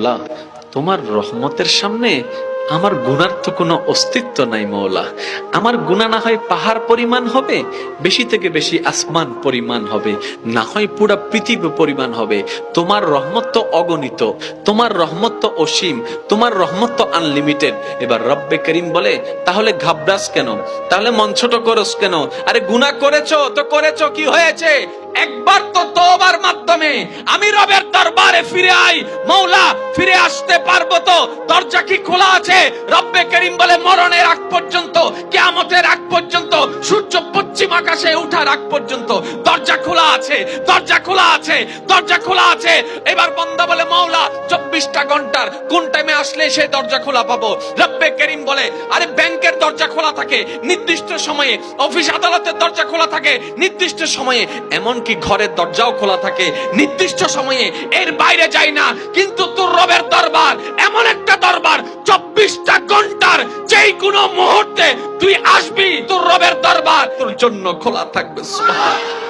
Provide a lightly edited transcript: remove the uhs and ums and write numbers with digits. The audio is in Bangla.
আল্লাহ, তোমার রহমতের সামনে আমার গুনার তো কোনো অস্তিত্ব নাই মওলা। আমার গুনাহ না হয় পাহাড় পরিমাণ হবে, বেশি থেকে বেশি আসমান পরিমাণ হবে, না হয় পুরা পৃথিবী পরিমাণ হবে। তোমার রহমত তো অগণিত, তোমার রহমত তো অসীম, তোমার রহমত তো আনলিমিটেড। এবার রব্বে করিম বলে, তাহলে ঘাবড়াস কেন, তাহলে মন ছোট করস কেন? আরে গুনাহ করেছো তো করেছো, কি হয়েছে? একবার তো তওবার মাধ্যমে আমি রবের দরবারে ফিরে আই, মওলা ফিরে আসতে পারবো তো? দরজা কি খোলা আছে? রব্বে করিম বলে, মরণের আগ পর্যন্ত, কিয়ামতের আগ পর্যন্ত, সূর্য পশ্চিম আকাশে ওঠার আগ পর্যন্ত দরজা খোলা আছে, দরজা খোলা আছে, দরজা খোলা আছে। এবার বান্দা বলে, মওলা 24টা ঘন্টার কোন টাইমে আসলে সেই দরজা খোলা পাবো? রব্বে করিম বলে, আরে ব্যাংকের দরজা খোলা থাকে নির্দিষ্ট সময়ে, অফিস আদালতের দরজা খোলা থাকে নির্দিষ্ট সময়ে, এমনকি ঘরের দরজাও খোলা থাকে নির্দিষ্ট সময়ে, এর বাইরে যাই না। কিন্তু তোর রবের দরবার এমন একটা দরবার, 24টা ঘন্টার যেই কোনো মুহূর্তে তুই আসবি, তোর রবের দরবার তোর জন্য খোলা থাকবে। সুবহানাল্লাহ।